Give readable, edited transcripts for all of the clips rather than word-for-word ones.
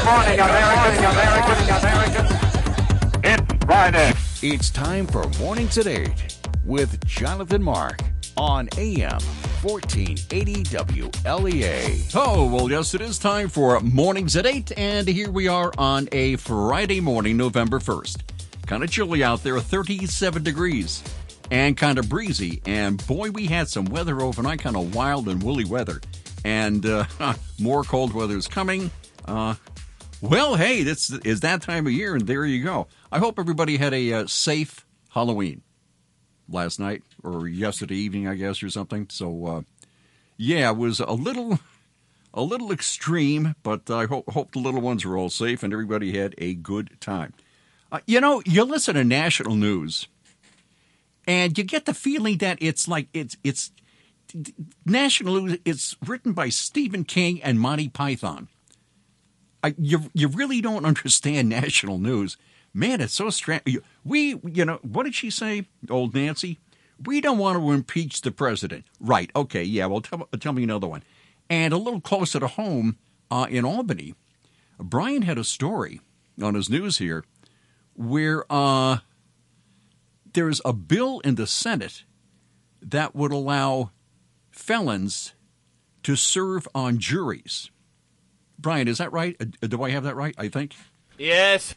morning, America. It's Friday. It's time for Mornings at 8 with Jonathan Mark on AM 1480 WLEA. Oh, well, yes, it is time for Mornings at 8, and here we are on a Friday morning, November 1st. Kind of chilly out there, 37 degrees, and kind of breezy, and boy, we had some weather overnight, kind of wild and woolly weather, and more cold weather is coming. Well, hey, this is that time of year, and there you go. I hope everybody had a safe Halloween last night or yesterday evening, I guess, or something. So, yeah, it was a little extreme, but I hope the little ones were all safe and everybody had a good time. You listen to national news, and you get the feeling that it's national news. It's written by Stephen King and Monty Python. You really don't understand national news. Man, it's so strange. What did she say, old Nancy? We don't want to impeach the president. Right, okay, yeah, well, tell me another one. And a little closer to home, in Albany, Brian had a story on his news here where there's a bill in the Senate that would allow felons to serve on juries. Brian, is that right? Do I have that right, I think? Yes.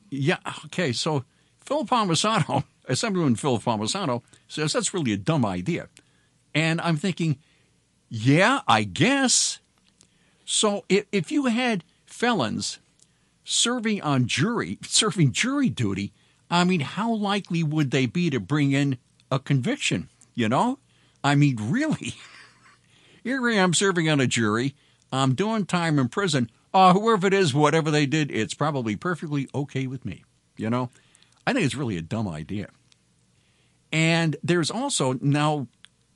Yeah, okay, so Phil Palmisano, Assemblyman Phil Palmisano, says that's really a dumb idea. And I'm thinking, yeah, I guess. So if you had felons serving jury duty, I mean, how likely would they be to bring in a conviction, I mean, really? Here I am serving on a jury. I'm doing time in prison. Whoever it is, whatever they did, it's probably perfectly okay with me. I think it's really a dumb idea. And there's also, now,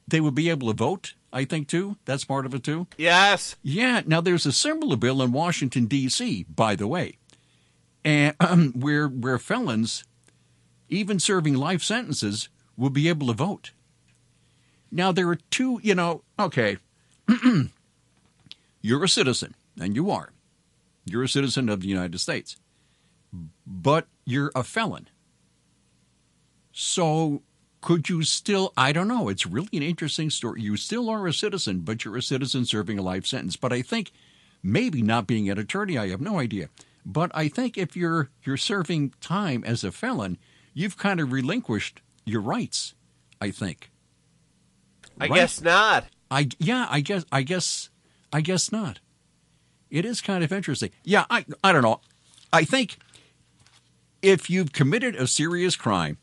they would be able to vote, I think, too. That's part of it, too. Yes. Yeah. Now, there's a similar bill in Washington, D.C., by the way, and where felons, even serving life sentences, will be able to vote. Now, there are two, okay, you're a citizen, and you are. You're a citizen of the United States, but you're a felon. So could you still, I don't know, it's really an interesting story. You still are a citizen, but you're a citizen serving a life sentence. But I think maybe not being an attorney, I have no idea. But I think if you're serving time as a felon, you've kind of relinquished your rights, I think. I guess not. I guess not. It is kind of interesting. Yeah, I don't know. I think if you've committed a serious crime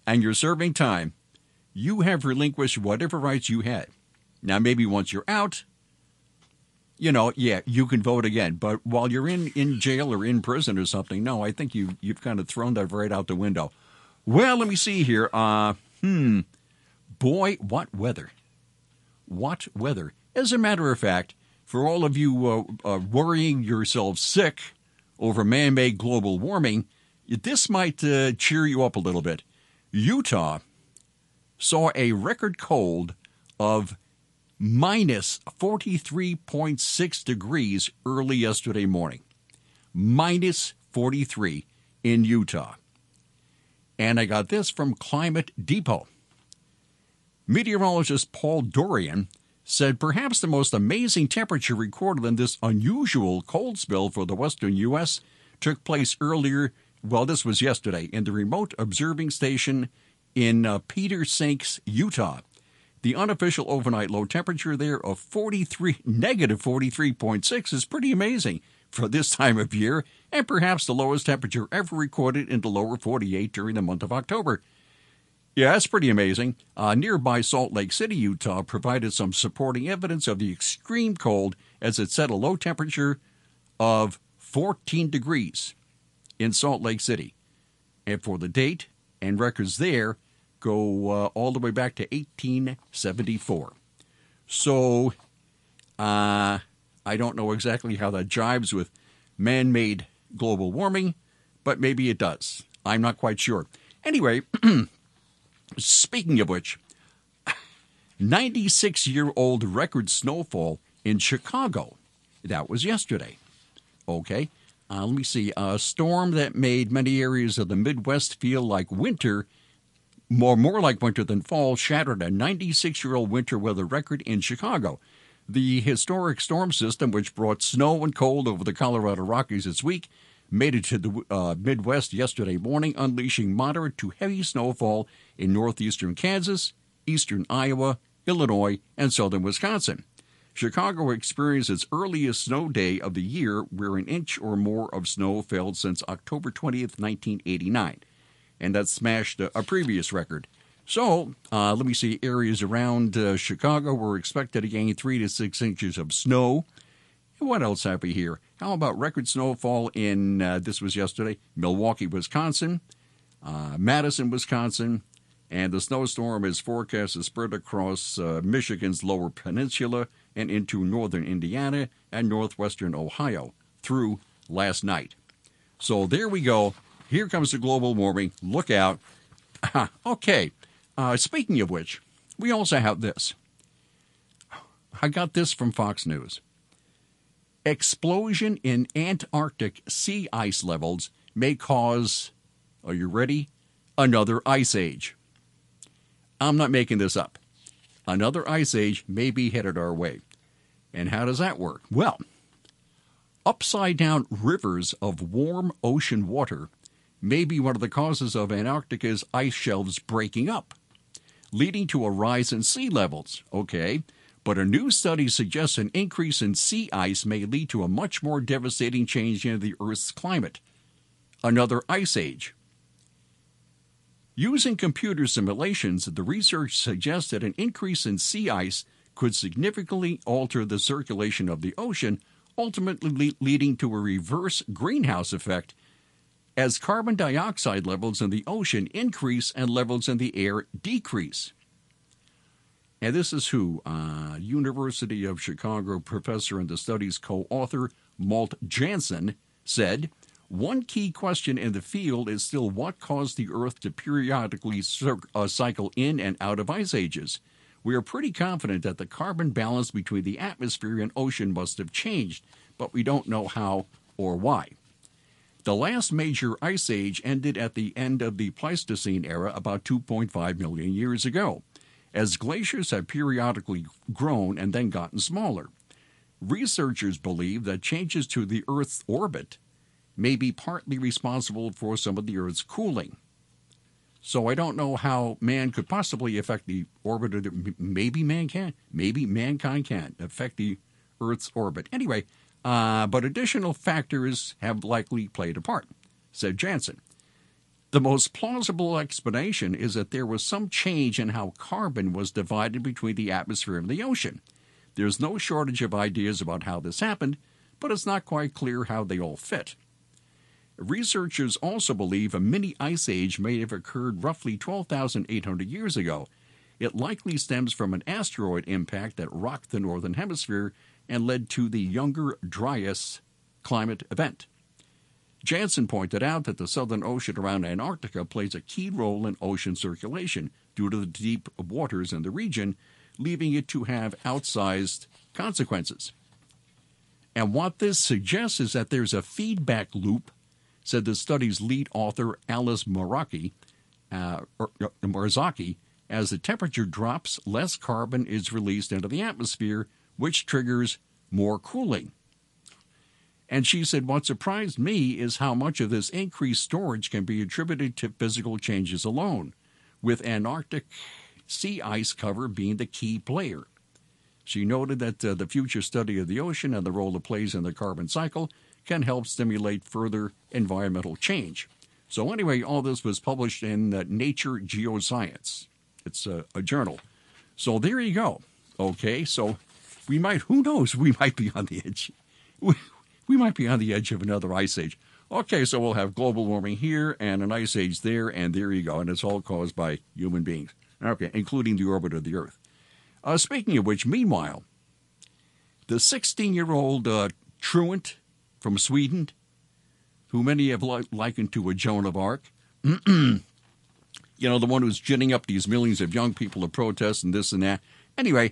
and you're serving time, you have relinquished whatever rights you had. Now, maybe once you're out, you can vote again. But while you're in jail or in prison or something, no, I think you've kind of thrown that right out the window. Well, let me see here. Boy, what weather. What weather. As a matter of fact, for all of you worrying yourselves sick over man-made global warming, this might cheer you up a little bit. Utah saw a record cold of minus 43.6 degrees early yesterday morning. Minus 43 in Utah. And I got this from Climate Depot. Meteorologist Paul Dorian said perhaps the most amazing temperature recorded in this unusual cold spell for the western U.S. took place earlier, well, this was yesterday, in the remote observing station in Peter Sinks, Utah. The unofficial overnight low temperature there of negative 43.6 is pretty amazing for this time of year, and perhaps the lowest temperature ever recorded in the lower 48 during the month of October. Yeah, that's pretty amazing. Nearby Salt Lake City, Utah, provided some supporting evidence of the extreme cold as it set a low temperature of 14 degrees in Salt Lake City. And for the date and records there go all the way back to 1874. So I don't know exactly how that jives with man-made global warming, but maybe it does. I'm not quite sure. Anyway, speaking of which, 96-year-old record snowfall in Chicago. That was yesterday. Okay. let me see, a storm that made many areas of the Midwest feel like winter, more like winter than fall, shattered a 96-year-old winter weather record in Chicago. The historic storm system, which brought snow and cold over the Colorado Rockies this week, made it to the Midwest yesterday morning, unleashing moderate to heavy snowfall in northeastern Kansas, eastern Iowa, Illinois, and southern Wisconsin. Chicago experienced its earliest snow day of the year, where an inch or more of snow fell since October 20th, 1989, and that smashed a previous record. So, let me see, areas around Chicago were expected to gain 3 to 6 inches of snow. And what else have we here? How about record snowfall in, this was yesterday, Milwaukee, Wisconsin, Madison, Wisconsin, and the snowstorm is forecast to spread across Michigan's lower peninsula and into northern Indiana and northwestern Ohio through last night. So there we go. Here comes the global warming. Look out. Okay. Speaking of which, we also have this. I got this from Fox News. Explosion in Antarctic sea ice levels may cause, are you ready? Another ice age. I'm not making this up. Another ice age may be headed our way. And how does that work? Well, upside-down rivers of warm ocean water may be one of the causes of Antarctica's ice shelves breaking up, leading to a rise in sea levels. Okay, but a new study suggests an increase in sea ice may lead to a much more devastating change in the Earth's climate. Another ice age. Using computer simulations, the research suggests that an increase in sea ice could significantly alter the circulation of the ocean, ultimately leading to a reverse greenhouse effect as carbon dioxide levels in the ocean increase and levels in the air decrease. And this is who? University of Chicago professor and the study's co-author, Malte Jansen, said, "One key question in the field is still what caused the Earth to periodically cycle in and out of ice ages. We are pretty confident that the carbon balance between the atmosphere and ocean must have changed, but we don't know how or why." The last major ice age ended at the end of the Pleistocene era about 2.5 million years ago, as glaciers have periodically grown and then gotten smaller. Researchers believe that changes to the Earth's orbit may be partly responsible for some of the Earth's cooling. So I don't know how man could possibly affect the orbit of the, maybe mankind can affect the Earth's orbit. Anyway, but additional factors have likely played a part, said Jansen. The most plausible explanation is that there was some change in how carbon was divided between the atmosphere and the ocean. There's no shortage of ideas about how this happened, but it's not quite clear how they all fit. Researchers also believe a mini ice age may have occurred roughly 12,800 years ago. It likely stems from an asteroid impact that rocked the northern hemisphere and led to the Younger Dryas climate event. Jansen pointed out that the Southern Ocean around Antarctica plays a key role in ocean circulation due to the deep waters in the region, leaving it to have outsized consequences. And what this suggests is that there's a feedback loop, said the study's lead author Alice Marzocchi. As the temperature drops, less carbon is released into the atmosphere, which triggers more cooling. And she said, what surprised me is how much of this increased storage can be attributed to physical changes alone, with Antarctic sea ice cover being the key player. She noted that the future study of the ocean and the role it plays in the carbon cycle can help stimulate further environmental change. So anyway, all this was published in Nature Geoscience. It's a journal. So there you go. Okay, so we might, who knows, we might be on the edge. We might be on the edge of another ice age. Okay, so we'll have global warming here and an ice age there, and there you go. And it's all caused by human beings. Okay, including the orbit of the Earth. Speaking of which, meanwhile, the 16-year-old truant from Sweden, who many have likened to a Joan of Arc, you know, the one who's ginning up these millions of young people to protest and this and that. Anyway,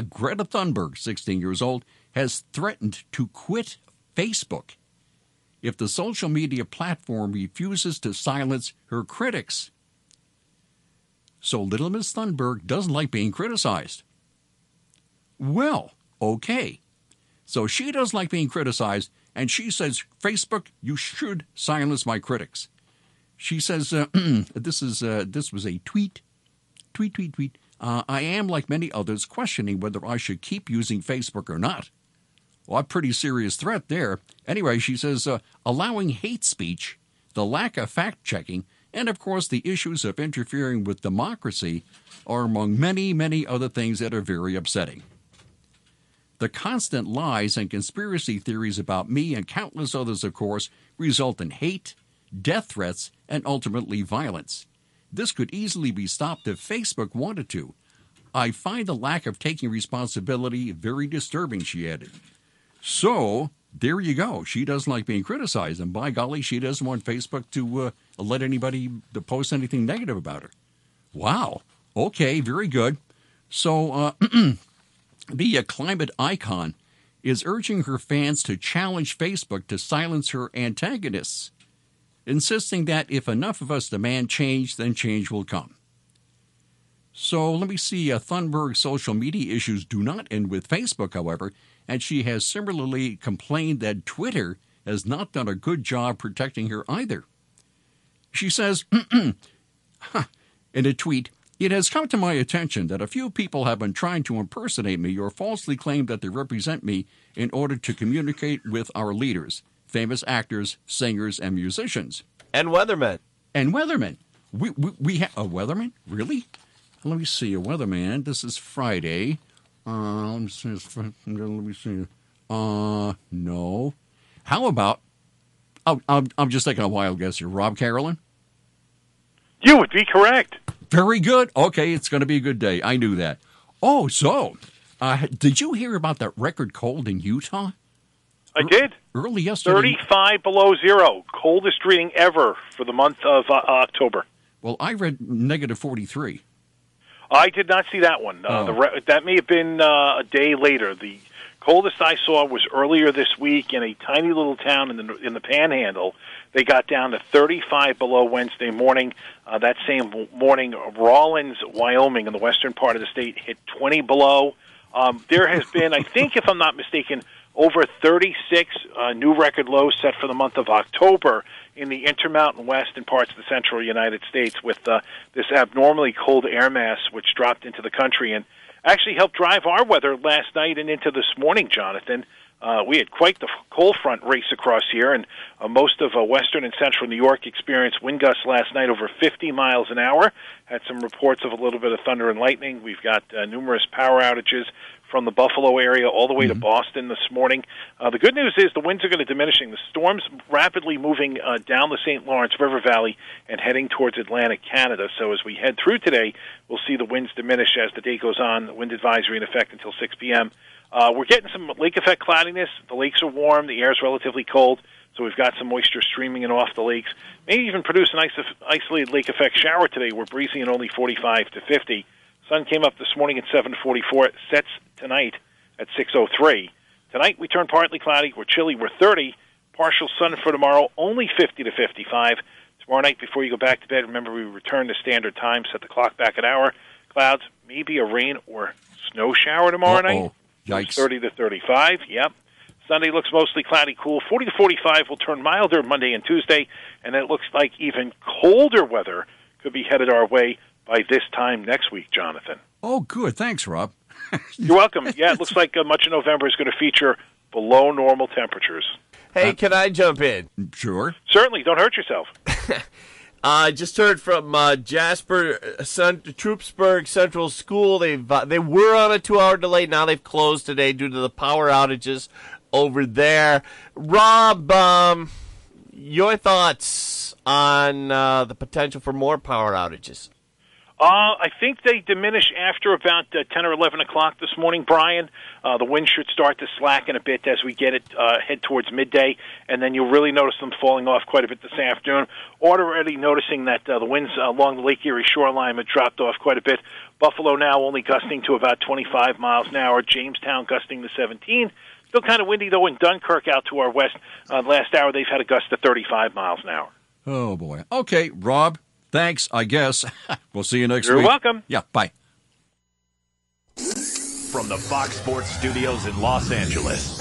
Greta Thunberg, 16 years old, has threatened to quit Facebook if the social media platform refuses to silence her critics. So Little Miss Thunberg doesn't like being criticized. Well, okay. So she doesn't like being criticized, and she says, Facebook, you should silence my critics. She says, this was a tweet. I am, like many others, questioning whether I should keep using Facebook or not. Well, a pretty serious threat there. Anyway, she says, allowing hate speech, the lack of fact-checking, and, of course, the issues of interfering with democracy are among many, many other things that are very upsetting. The constant lies and conspiracy theories about me and countless others, of course, result in hate, death threats, and ultimately violence. This could easily be stopped if Facebook wanted to. I find the lack of taking responsibility very disturbing, she added. So, there you go. She doesn't like being criticized, and by golly, she doesn't want Facebook to let anybody to post anything negative about her. Wow. Okay, very good. So, the climate icon is urging her fans to challenge Facebook to silence her antagonists, insisting that if enough of us demand change, then change will come. So let me see. Thunberg's social media issues do not end with Facebook, however, and she has similarly complained that Twitter has not done a good job protecting her either. She says, in a tweet, "It has come to my attention that a few people have been trying to impersonate me or falsely claim that they represent me in order to communicate with our leaders, famous actors, singers, and musicians." And weathermen. We have a weatherman? Really? Let me see. A weatherman. This is Friday. Let me see. No. How about, I'm just taking a wild guess here. Rob Carolyn? You would be correct. Very good. Okay, it's going to be a good day. I knew that. Oh, so, did you hear about that record cold in Utah? I did. Early yesterday. 35 below zero. Coldest reading ever for the month of October. Well, I read negative 43. I did not see that one. That may have been a day later. The coldest I saw was earlier this week in a tiny little town in the Panhandle. They got down to 35 below Wednesday morning. That same morning, Rawlins, Wyoming, in the western part of the state, hit 20 below. There has been, I think, if I'm not mistaken, over 36 new record lows set for the month of October in the Intermountain West and parts of the central United States with this abnormally cold air mass which dropped into the country and actually helped drive our weather last night and into this morning, Jonathan. We had quite the cold front race across here, and most of western and central New York experienced wind gusts last night over 50 miles an hour. Had some reports of a little bit of thunder and lightning. We've got numerous power outages from the Buffalo area all the way to Boston this morning. The good news is the winds are going to diminishing. The storm's rapidly moving down the St. Lawrence River Valley and heading towards Atlantic Canada. So as we head through today, we'll see the winds diminish as the day goes on. The wind advisory in effect until 6 p.m. We're getting some lake effect cloudiness. The lakes are warm. The air's relatively cold. So we've got some moisture streaming in off the lakes. Maybe even produce an isolated lake effect shower today. We're breezy and only 45 to 50. Sun came up this morning at 7:44. It sets tonight at 6:03. Tonight we turn partly cloudy. We're chilly. We're 30. Partial sun for tomorrow, only 50 to 55. Tomorrow night before you go back to bed, remember we return to standard time. Set the clock back an hour. Clouds, maybe a rain or snow shower tomorrow night. Yikes. 30 to 35. Yep. Sunday looks mostly cloudy, cool. 40 to 45 will turn milder Monday and Tuesday, and it looks like even colder weather could be headed our way by this time next week, Jonathan. Oh, good. Thanks, Rob. You're welcome. Yeah, it looks like much of November is going to feature below normal temperatures. Hey, can I jump in? Sure. Certainly. Don't hurt yourself. I just heard from Jasper, Troopsburg Central School. They were on a 2-hour delay. Now they've closed today due to the power outages over there. Rob, your thoughts on the potential for more power outages? I think they diminish after about 10 or 11 o'clock this morning, Brian. The wind should start to slacken a bit as we get it head towards midday, and then you'll really notice them falling off quite a bit this afternoon. Already noticing that the winds along the Lake Erie shoreline have dropped off quite a bit. Buffalo now only gusting to about 25 miles an hour. Jamestown gusting to 17. Still kind of windy, though, in Dunkirk out to our west. Last hour, they've had a gust of 35 miles an hour. Oh, boy. Okay, Rob, thanks, I guess. We'll see you next You're week. welcome. Yeah, bye. From the Fox Sports Studios in Los Angeles,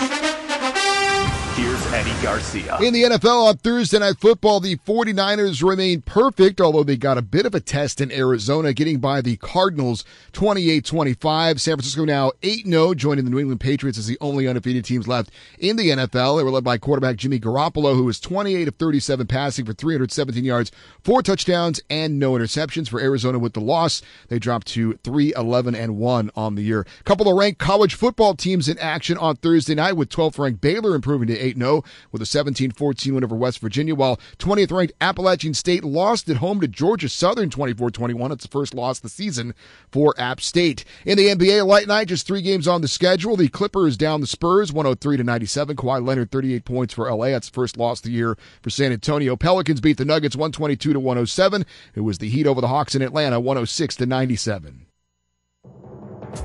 here's Eddie Garcia. In the NFL on Thursday Night Football, the 49ers remain perfect, although they got a bit of a test in Arizona, getting by the Cardinals 28-25. San Francisco now 8-0, joining the New England Patriots as the only undefeated teams left in the NFL. They were led by quarterback Jimmy Garoppolo, who was 28 of 37 passing for 317 yards, 4 touchdowns, and no interceptions. For Arizona with the loss, they dropped to 3-11-1 on the year. A couple of ranked college football teams in action on Thursday night, with 12th ranked Baylor improving to 8-0 with a 17-14 win over West Virginia, while 20th ranked Appalachian State lost at home to Georgia Southern 24-21. It's the first loss of the season for App State. In the NBA light night, just 3 games on the schedule. The Clippers down the Spurs 103-97. Kawhi Leonard 38 points for LA. That's the first loss of the year for San Antonio. Pelicans beat the Nuggets 122-107. It was the Heat over the Hawks in Atlanta 106-97.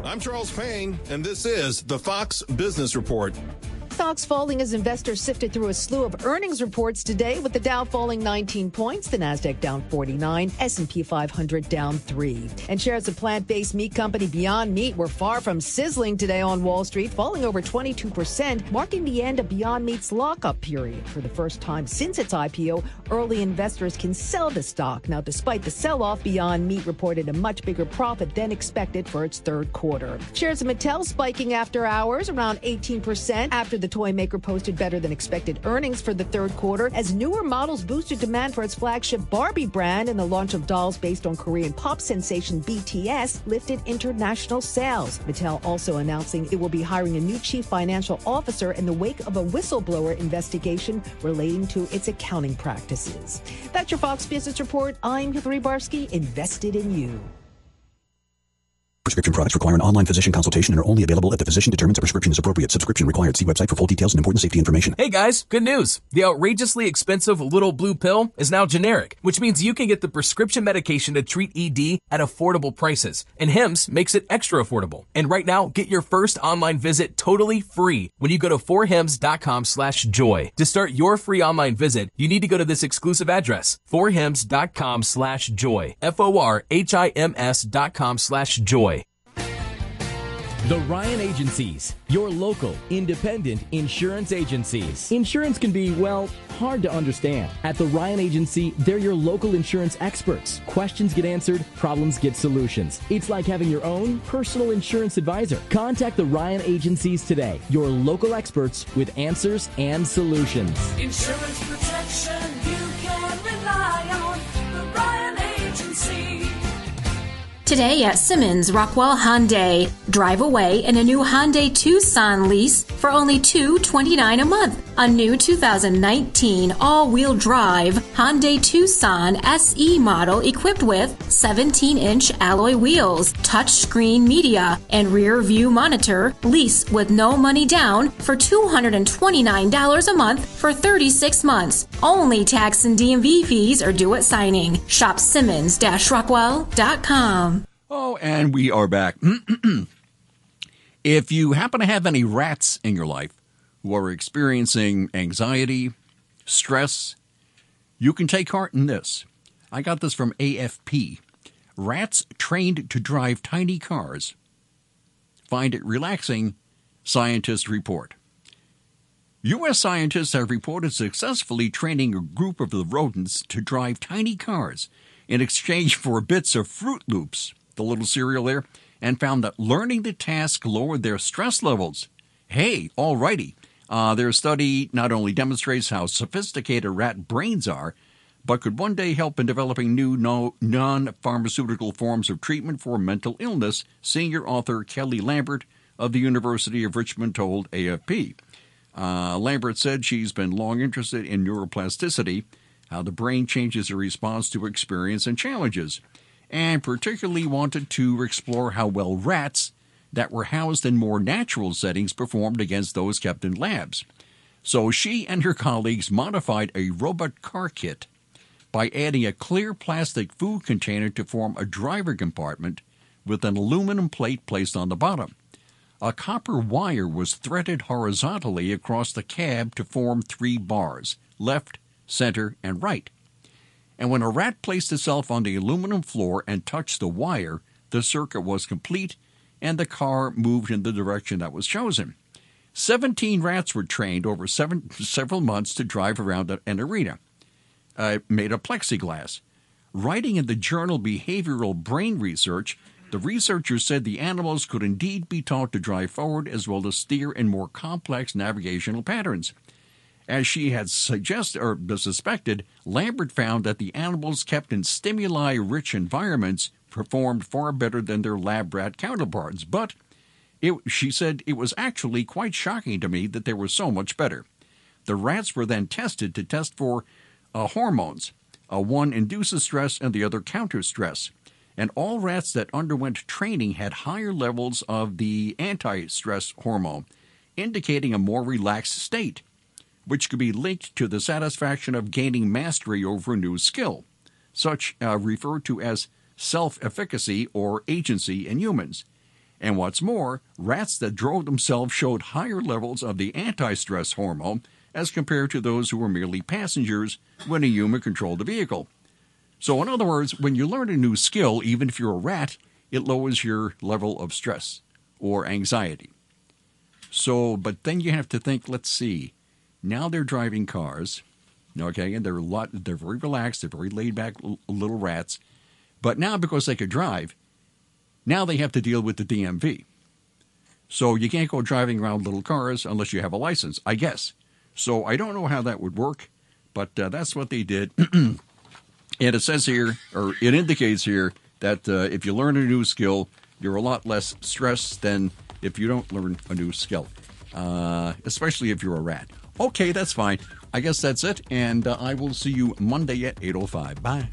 I'm Charles Payne, and this is the Fox Business Report. Stocks falling as investors sifted through a slew of earnings reports today, with the Dow falling 19 points, the Nasdaq down 49, S&P 500 down 3. And shares of plant-based meat company Beyond Meat were far from sizzling today on Wall Street, falling over 22%, marking the end of Beyond Meat's lockup period. For the first time since its IPO, early investors can sell the stock. Now, despite the sell-off, Beyond Meat reported a much bigger profit than expected for its third quarter. Shares of Mattel spiking after hours, around 18%, after the toy maker posted better than expected earnings for the third quarter as newer models boosted demand for its flagship Barbie brand, and the launch of dolls based on Korean pop sensation BTS lifted international sales. Mattel also announcing it will be hiring a new chief financial officer in the wake of a whistleblower investigation relating to its accounting practices. That's your Fox Business Report. I'm Hillary Barsky, invested in you. Prescription products require an online physician consultation and are only available if the physician determines a prescription is appropriate. Subscription required. See website for full details and important safety information. Hey guys, good news. The outrageously expensive little blue pill is now generic, which means you can get the prescription medication to treat ED at affordable prices. And Hims makes it extra affordable. And right now, get your first online visit totally free when you go to forhims.com/joy. To start your free online visit, you need to go to this exclusive address, forhims.com/joy. forhims.com/joy. The Ryan Agencies, your local, independent insurance agencies. Insurance can be, well, hard to understand. At the Ryan Agency, they're your local insurance experts. Questions get answered, problems get solutions. It's like having your own personal insurance advisor. Contact the Ryan Agencies today, your local experts with answers and solutions. Insurance protection you can rely on. The Ryan Agency. Today at Simmons Rockwell Hyundai, drive away in a new Hyundai Tucson lease for only $229 a month. A new 2019 all-wheel drive Hyundai Tucson SE model equipped with 17-inch alloy wheels, touchscreen media, and rear view monitor. Lease with no money down for $229 a month for 36 months. Only tax and DMV fees are due at signing. Shop Simmons-Rockwell.com. Oh, and we are back. If you happen to have any rats in your life who are experiencing anxiety, stress, you can take heart in this. I got this from AFP. Rats trained to drive tiny cars find it relaxing, scientists report. U.S. scientists have reported successfully training a group of the rodents to drive tiny cars in exchange for bits of Fruit Loops, the little cereal there, and found that learning the task lowered their stress levels. Hey, alrighty. Their study not only demonstrates how sophisticated rat brains are, but could one day help in developing new non-pharmaceutical forms of treatment for mental illness, senior author Kelly Lambert of the University of Richmond told AFP. Lambert said she's been long interested in neuroplasticity, how the brain changes in response to experience and challenges, and particularly wanted to explore how well rats that were housed in more natural settings performed against those kept in labs. So she and her colleagues modified a robot car kit by adding a clear plastic food container to form a driver compartment with an aluminum plate placed on the bottom. a copper wire was threaded horizontally across the cab to form 3 bars, left, center, and right. And when a rat placed itself on the aluminum floor and touched the wire, the circuit was complete, and the car moved in the direction that was chosen. 17 rats were trained over several months to drive around an arena made of plexiglass. Writing in the journal Behavioral Brain Research, the researchers said the animals could indeed be taught to drive forward as well as steer in more complex navigational patterns. As she had suspected, Lambert found that the animals kept in stimuli-rich environments performed far better than their lab rat counterparts. But she said it was actually quite shocking to me that they were so much better. The rats were then tested for hormones. One induces stress and the other counters stress. And all rats that underwent training had higher levels of the anti-stress hormone, indicating a more relaxed state, which could be linked to the satisfaction of gaining mastery over a new skill, such referred to as self-efficacy or agency in humans. And what's more, rats that drove themselves showed higher levels of the anti-stress hormone as compared to those who were merely passengers when a human controlled the vehicle. So in other words, when you learn a new skill, even if you're a rat, it lowers your level of stress or anxiety. So, but then you have to think, let's see, now they're driving cars, okay, and they're very relaxed, they're very laid back little rats, but now because they could drive, now they have to deal with the DMV. So you can't go driving around little cars unless you have a license, I guess. So I don't know how that would work, but that's what they did. And it says here, or it indicates here, that if you learn a new skill, you're a lot less stressed than if you don't learn a new skill, especially if you're a rat. Okay, that's fine. I guess that's it, and I will see you Monday at 8:05. Bye.